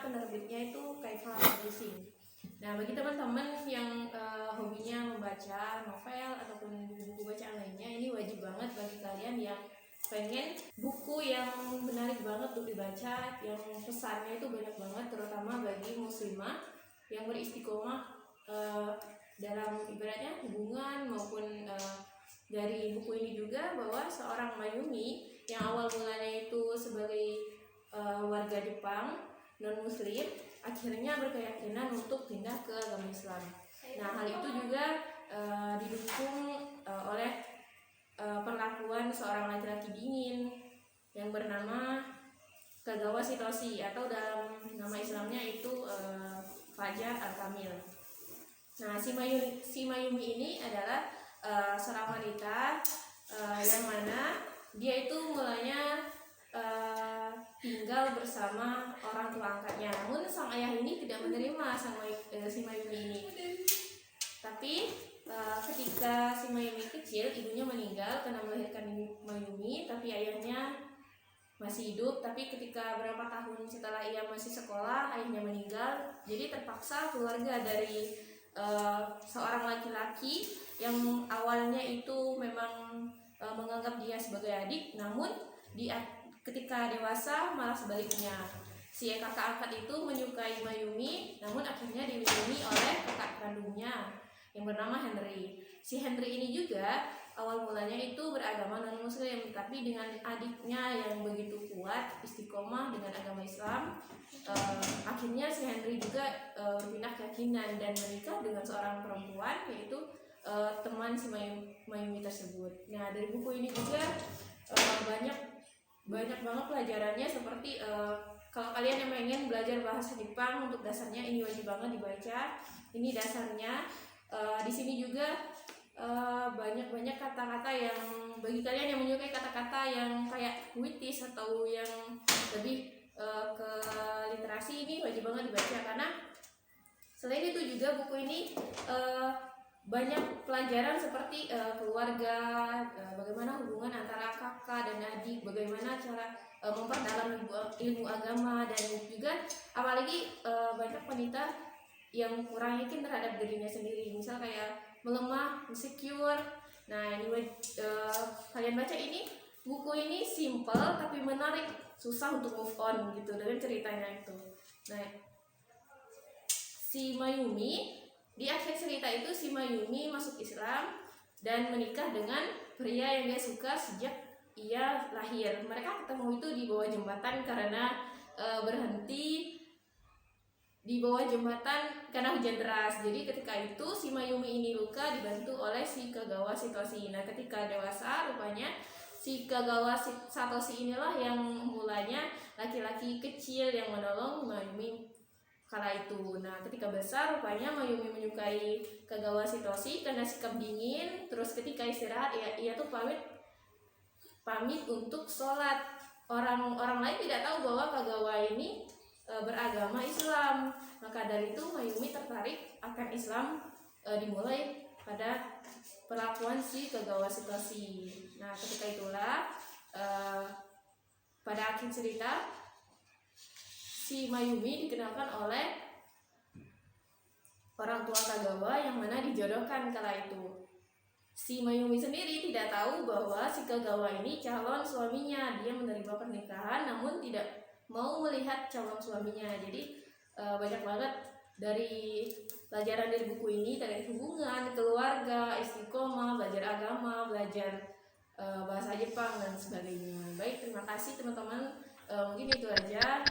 penerbitnya itu Kaifa Publishing. Nah, bagi teman-teman yang hobinya membaca novel ataupun buku bacaan lainnya, ini wajib banget bagi kalian yang pengen buku yang menarik banget untuk dibaca, yang pesannya itu banyak banget, terutama bagi muslimah yang beristiqomah dalam ibaratnya hubungan maupun dari buku ini juga bahwa seorang Mayumi yang awal mulanya itu sebagai warga Jepang non muslim akhirnya berkeyakinan untuk pindah ke agama Islam. Nah, hal itu juga didukung oleh perlakuan seorang laki-laki dingin yang bernama Kagawa Shitoshi, atau dalam nama Islamnya itu Fajar Al-Kamil. Nah, si Mayumi ini adalah seorang wanita yang mana dia itu mulanya tinggal bersama orang tua angkatnya. Namun sang ayah ini tidak menerima si Mayumi ini. Tapi ketika si Mayumi kecil, ibunya meninggal karena melahirkan Mayumi, tapi ayahnya masih hidup. Tapi ketika berapa tahun setelah ia masih sekolah, ayahnya meninggal. Jadi terpaksa keluarga dari seorang laki-laki yang awalnya itu memang menganggap dia sebagai adik, namun ketika dewasa malah sebaliknya. Si kakak angkat itu menyukai Mayumi, namun akhirnya dilindungi oleh kakak kandungnya yang bernama Henry. Si Henry ini juga awal mulanya itu beragama non muslim, tapi dengan adiknya yang begitu kuat istiqomah dengan agama Islam, akhirnya si Henry juga berpindah keyakinan dan menikah dengan seorang perempuan, yaitu teman si Mayumi tersebut. Nah, dari buku ini juga banyak banget pelajarannya, seperti kalau kalian yang pengen belajar bahasa Jepang untuk dasarnya, ini wajib banget dibaca. Ini dasarnya. Di sini juga banyak kata-kata yang bagi kalian yang menyukai kata-kata yang kayak puitis atau yang lebih ke literasi, ini wajib banget dibaca, karena selain itu juga buku ini banyak pelajaran seperti keluarga, bagaimana hubungan antara kakak dan adik, bagaimana cara memperdalam ilmu agama, dan juga apalagi banyak wanita yang kurang yakin terhadap dirinya sendiri, misal kayak melemah, insecure. Nah, ini kalian baca ini, buku ini simple tapi menarik, susah untuk move on gitu dengan ceritanya itu. Nah, si Mayumi di akhir cerita itu, si Mayumi masuk Islam dan menikah dengan pria yang dia suka sejak ia lahir. Mereka ketemu itu di bawah jembatan karena berhenti di bawah jembatan karena hujan deras. Jadi ketika itu si Mayumi ini luka dibantu oleh si Kagawa Shitoshi. Nah, ketika dewasa rupanya si Kagawa Shitoshi inilah yang mulanya laki-laki kecil yang menolong Mayumi kala itu. Nah, ketika besar rupanya Mayumi menyukai Kagawa Shitoshi karena sikap dingin. Terus ketika istirahat ia tuh pamit untuk sholat. Orang lain tidak tahu bahwa Kagawa ini beragama Islam. Maka dari itu Mayumi tertarik akan Islam dimulai pada perlakuan si Kagawa Shitoshi. Nah, ketika itulah pada akhir cerita si Mayumi dikenalkan oleh orang tua Kagawa yang mana dijodohkan kala itu. Si Mayumi sendiri tidak tahu bahwa si Kagawa ini calon suaminya. Dia menerima pernikahan namun tidak mau melihat calon suaminya. Jadi banyak banget dari pelajaran dari buku ini terkait hubungan, keluarga, istiqomah, belajar agama, belajar bahasa Jepang dan sebagainya. Baik, terima kasih teman-teman. Mungkin itu aja.